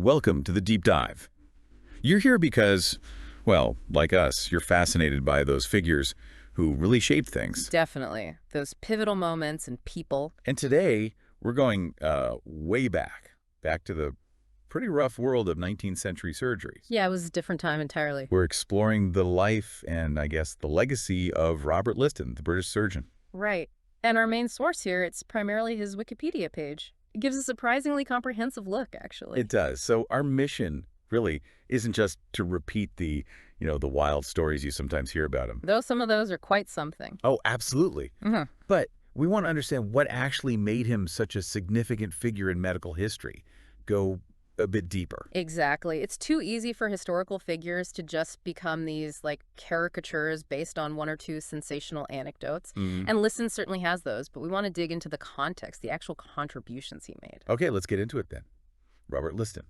Welcome to the Deep Dive. You're here because, well, like us, you're fascinated by those figures who really shaped things. Definitely. Those pivotal moments and people. And today, we're going way back to the pretty rough world of 19th century surgeries. Yeah, it was a different time entirely. We're exploring the life and, I guess, the legacy of Robert Liston, the British surgeon. Right. And our main source here, it's primarily his Wikipedia page. It gives a surprisingly comprehensive look, actually. It does. So our mission really isn't just to repeat the wild stories you sometimes hear about him. Though some of those are quite something. Oh, absolutely. Mm-hmm. But we want to understand what actually made him such a significant figure in medical history. Go a bit deeper. Exactly. It's too easy for historical figures to just become these, caricatures based on one or two sensational anecdotes. Mhm. And Liston certainly has those, but we want to dig into the context, the actual contributions he made. Okay, let's get into it then. Robert Liston,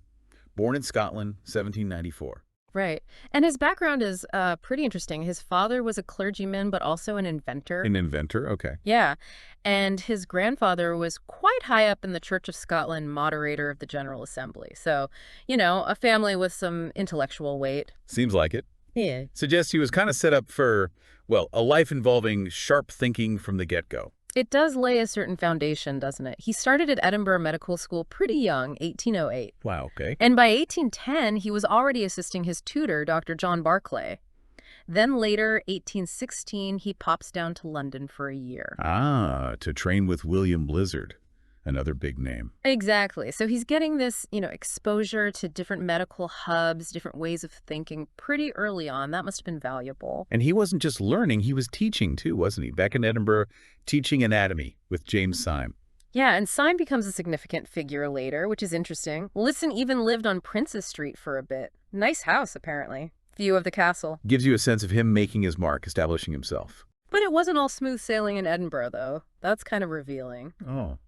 born in Scotland, 1794. Right. And his background is pretty interesting. His father was a clergyman, but also an inventor. An inventor? Okay. Yeah. And his grandfather was quite high up in the Church of Scotland, moderator of the General Assembly. So, a family with some intellectual weight. Seems like it. Yeah. Suggests he was kind of set up for, well, a life involving sharp thinking from the get-go. It does lay a certain foundation, doesn't it? He started at Edinburgh Medical School pretty young, 1808. Wow, okay. And by 1810, he was already assisting his tutor, Dr. John Barclay. Then later, 1816, he pops down to London for a year. Ah, to train with William Blizzard, another big name. Exactly. So he's getting this, exposure to different medical hubs, different ways of thinking pretty early on. That must have been valuable. And he wasn't just learning, he was teaching too, wasn't he? Back in Edinburgh, teaching anatomy with James Syme. Yeah, and Syme becomes a significant figure later, which is interesting. Liston even lived on Princess Street for a bit. Nice house, apparently. View of the castle. Gives you a sense of him making his mark, establishing himself. But it wasn't all smooth sailing in Edinburgh, though. That's kind of revealing. Oh.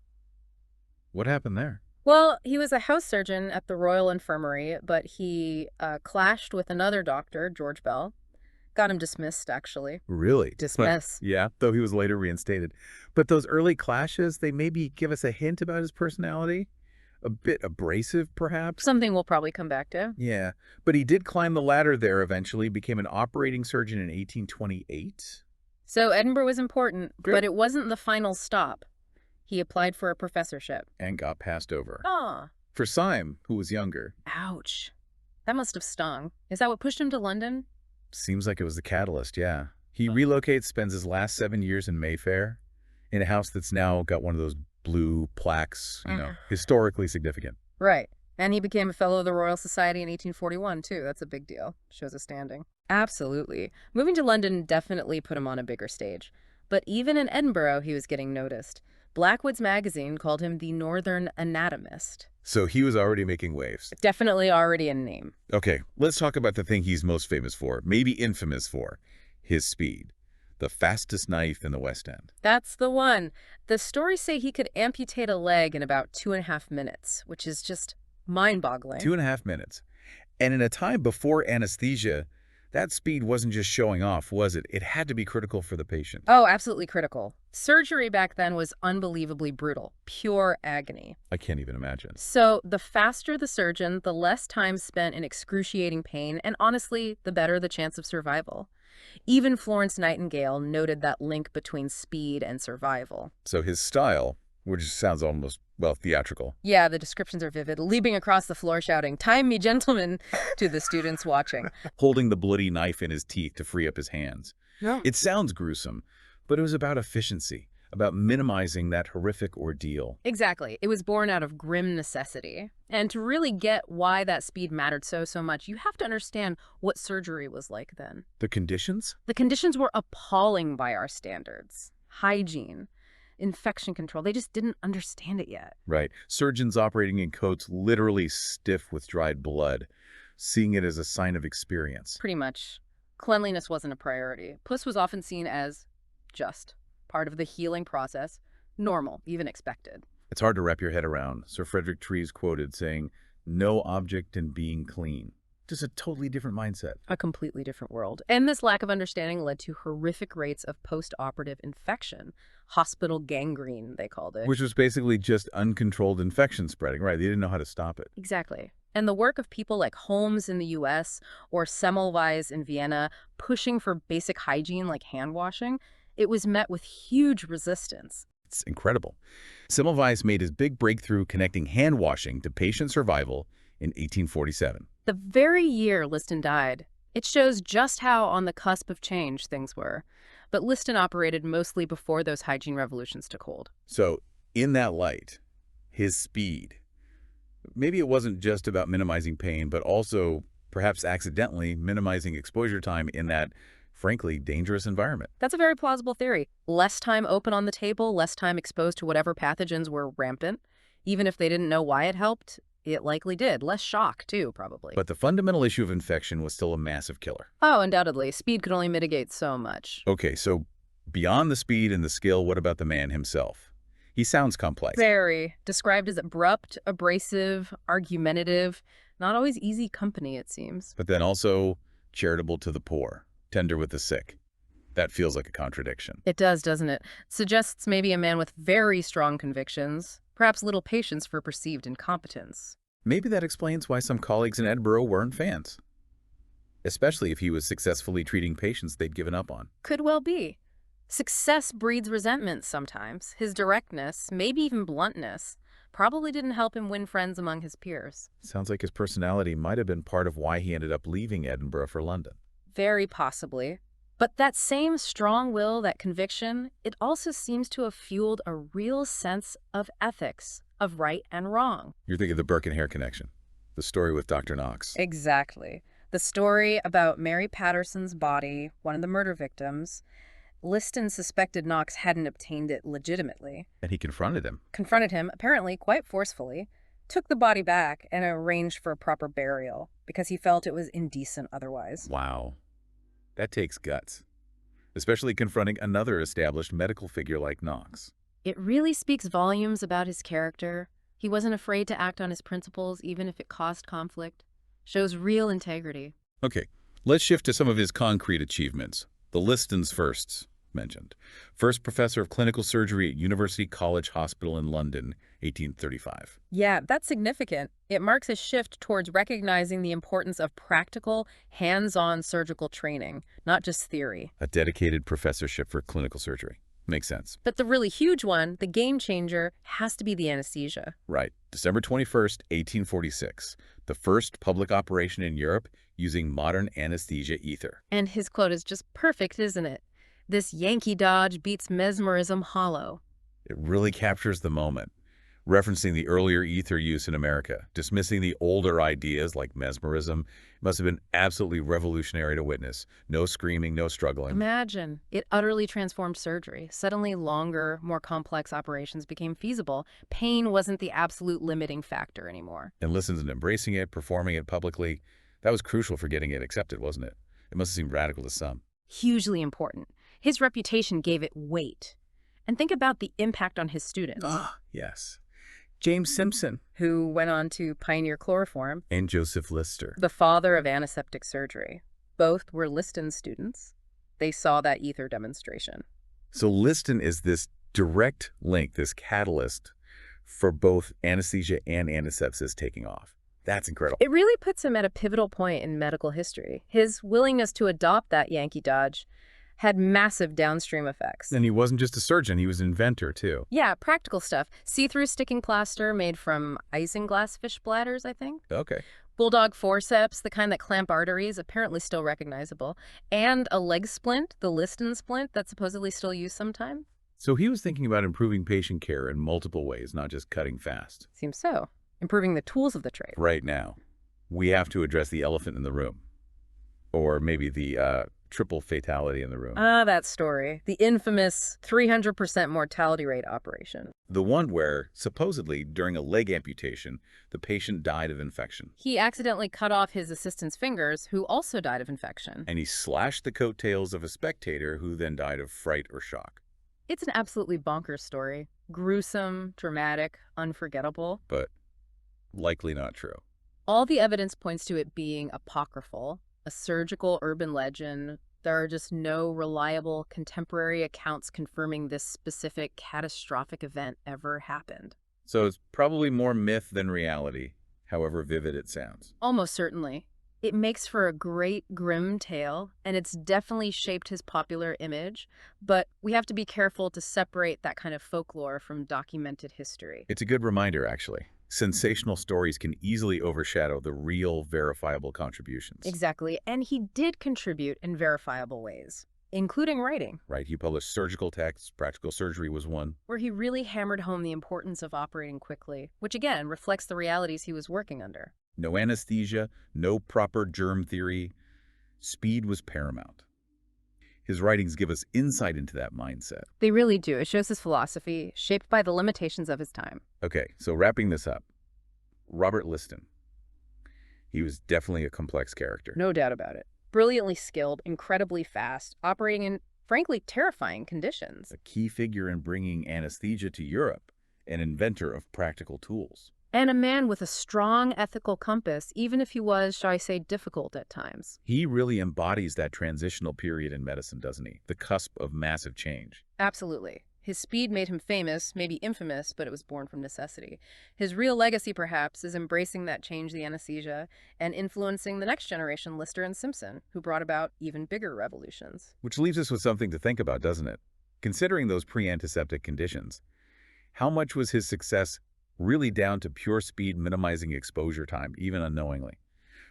What happened there? Well, he was a house surgeon at the Royal Infirmary, but he clashed with another doctor, George Bell. Got him dismissed, actually. Really? Dismiss. Yeah, though he was later reinstated. But those early clashes, they maybe give us a hint about his personality? A bit abrasive, perhaps? Something we'll probably come back to. Yeah, but he did climb the ladder there eventually, became an operating surgeon in 1828. So Edinburgh was important, Good. but it wasn't the final stop. He applied for a professorship. And got passed over. Ah, For Syme, who was younger, ouch. That must have stung. Is that what pushed him to London? seems like it was the catalyst, yeah. He relocates, spends his last 7 years in Mayfair, in a house that's now got one of those blue plaques, historically significant. Right. And he became a fellow of the Royal Society in 1841, too. That's a big deal. Shows a standing. Absolutely. Moving to London definitely put him on a bigger stage. But even in Edinburgh, he was getting noticed. Blackwood's magazine called him the Northern Anatomist. So he was already making waves. Definitely already a name. Okay, let's talk about the thing he's most famous for, maybe infamous for, his speed. The fastest knife in the West End. That's the one. The stories say he could amputate a leg in about 2.5 minutes, which is just mind-boggling. 2.5 minutes. And in a time before anesthesia, that speed wasn't just showing off, was it? It had to be critical for the patient. Oh, absolutely critical. Surgery back then was unbelievably brutal. Pure agony. I can't even imagine. So the faster the surgeon, the less time spent in excruciating pain, and honestly, the better the chance of survival. Even Florence Nightingale noted that link between speed and survival. So his style, which sounds almost, well, theatrical. Yeah, the descriptions are vivid, leaping across the floor shouting, "Time me, gentlemen," to the students watching. Holding the bloody knife in his teeth to free up his hands. Yeah. It sounds gruesome, but it was about efficiency, about minimizing that horrific ordeal. Exactly. It was born out of grim necessity. And to really get why that speed mattered so much, you have to understand what surgery was like then. The conditions? The conditions were appalling by our standards. Hygiene, infection control, they just didn't understand it yet. Right. Surgeons operating in coats literally stiff with dried blood, seeing it as a sign of experience. Pretty much. Cleanliness wasn't a priority. Puss was often seen as just part of the healing process, normal, even expected. It's hard to wrap your head around. Sir Frederick Trees quoted saying, "No object in being clean." Just a totally different mindset. A completely different world. And this lack of understanding led to horrific rates of post-operative infection. Hospital gangrene, they called it. Which was basically just uncontrolled infection spreading, right? They didn't know how to stop it. Exactly. And the work of people like Holmes in the US or Semmelweis in Vienna pushing for basic hygiene like hand washing, it was met with huge resistance. It's incredible. Semmelweis made his big breakthrough connecting hand washing to patient survival in 1847. The very year Liston died, it shows just how on the cusp of change things were. But Liston operated mostly before those hygiene revolutions took hold. So, in that light, his speed, maybe it wasn't just about minimizing pain, but also perhaps accidentally minimizing exposure time in that, frankly, dangerous environment. That's a very plausible theory. Less time open on the table, less time exposed to whatever pathogens were rampant. Even if they didn't know why it helped, it likely did. Less shock, too, probably. But the fundamental issue of infection was still a massive killer. Oh, undoubtedly. Speed could only mitigate so much. Okay, so beyond the speed and the skill, what about the man himself? He sounds complex. Very. Described as abrupt, abrasive, argumentative. Not always easy company, it seems. But then also charitable to the poor, tender with the sick. That feels like a contradiction. It does, doesn't it? Suggests maybe a man with very strong convictions, perhaps little patience for perceived incompetence. Maybe that explains why some colleagues in Edinburgh weren't fans, especially if he was successfully treating patients they'd given up on. Could well be. Success breeds resentment sometimes. His directness, maybe even bluntness, probably didn't help him win friends among his peers. Sounds like his personality might have been part of why he ended up leaving Edinburgh for London. Very possibly. But that same strong will, that conviction, it also seems to have fueled a real sense of ethics, of right and wrong. You're thinking of the Burke and Hare connection, the story with Dr. Knox. Exactly. The story about Mary Patterson's body, one of the murder victims. Liston suspected Knox hadn't obtained it legitimately. And he confronted him. Confronted him, apparently quite forcefully, took the body back and arranged for a proper burial because he felt it was indecent otherwise. Wow. That takes guts, especially confronting another established medical figure like Knox. It really speaks volumes about his character. He wasn't afraid to act on his principles even if it caused conflict. Shows real integrity. Okay, let's shift to some of his concrete achievements. The Liston's firsts mentioned. First professor of clinical surgery at University College Hospital in London, 1835. Yeah, that's significant. It marks a shift towards recognizing the importance of practical, hands-on surgical training, not just theory. A dedicated professorship for clinical surgery. Makes sense. But the really huge one, the game changer, has to be the anesthesia. Right. December 21st, 1846. The first public operation in Europe using modern anesthesia ether. And his quote is just perfect, isn't it? This Yankee dodge beats mesmerism hollow. It really captures the moment, referencing the earlier ether use in America, dismissing the older ideas like mesmerism. It must have been absolutely revolutionary to witness. No screaming, no struggling. Imagine. It utterly transformed surgery. Suddenly longer, more complex operations became feasible. Pain wasn't the absolute limiting factor anymore. And Liston's embracing it, performing it publicly. That was crucial for getting it accepted, wasn't it? It must have seemed radical to some. Hugely important. His reputation gave it weight. And think about the impact on his students. Ah, yes. James Simpson. Who went on to pioneer chloroform. And Joseph Lister. The father of antiseptic surgery. Both were Liston students. They saw that ether demonstration. So Liston is this direct link, this catalyst for both anesthesia and antisepsis taking off. That's incredible. It really puts him at a pivotal point in medical history. His willingness to adopt that Yankee dodge had massive downstream effects. And he wasn't just a surgeon, he was an inventor too. Yeah, practical stuff. See-through sticking plaster made from isinglass fish bladders, I think. Okay. Bulldog forceps, the kind that clamp arteries, apparently still recognizable. And a leg splint, the Liston splint, that's supposedly still used sometime. So he was thinking about improving patient care in multiple ways, not just cutting fast. Seems so. Improving the tools of the trade. Right now, we have to address the elephant in the room. Or maybe the triple fatality in the room. Ah, that story. The infamous 300% mortality rate operation. The one where, supposedly, during a leg amputation, the patient died of infection. He accidentally cut off his assistant's fingers, who also died of infection. And he slashed the coattails of a spectator who then died of fright or shock. It's an absolutely bonkers story. Gruesome, dramatic, unforgettable. But likely not true. All the evidence points to it being apocryphal, a surgical urban legend. There are just no reliable contemporary accounts confirming this specific catastrophic event ever happened. So it's probably more myth than reality. however vivid it sounds. Almost certainly. It makes for a great, grim tale, and it's definitely shaped his popular image, but we have to be careful to separate that kind of folklore from documented history. It's a good reminder, actually. Sensational stories can easily overshadow the real, verifiable contributions. Exactly, and he did contribute in verifiable ways, including writing, Right? He published surgical texts, practical surgery was one. where he really hammered home the importance of operating quickly, which again reflects the realities he was working under. No anesthesia, no proper germ theory. Speed was paramount. His writings give us insight into that mindset. They really do. It shows his philosophy, shaped by the limitations of his time. Okay, so wrapping this up, Robert Liston. He was definitely a complex character. No doubt about it. Brilliantly skilled, incredibly fast, operating in, frankly, terrifying conditions. A key figure in bringing anesthesia to Europe, an inventor of practical tools. And a man with a strong ethical compass, even if he was, shall I say, difficult at times. He really embodies that transitional period in medicine, doesn't he? The cusp of massive change. Absolutely. His speed made him famous, maybe infamous, but it was born from necessity. His real legacy, perhaps, is embracing that change, the anesthesia, and influencing the next generation, Lister and Simpson, who brought about even bigger revolutions. Which leaves us with something to think about, doesn't it? Considering those pre-antiseptic conditions, how much was his success really down to pure speed minimizing exposure time, even unknowingly,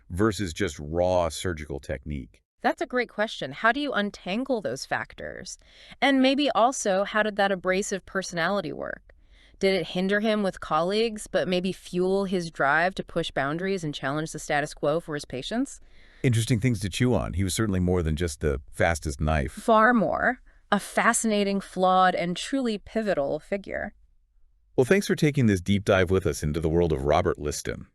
versus just raw surgical technique? That's a great question. How do you untangle those factors? And maybe also, how did that abrasive personality work? Did it hinder him with colleagues, but maybe fuel his drive to push boundaries and challenge the status quo for his patients? Interesting things to chew on. He was certainly more than just the fastest knife. Far more. A fascinating, flawed, and truly pivotal figure. Well, thanks for taking this deep dive with us into the world of Robert Liston.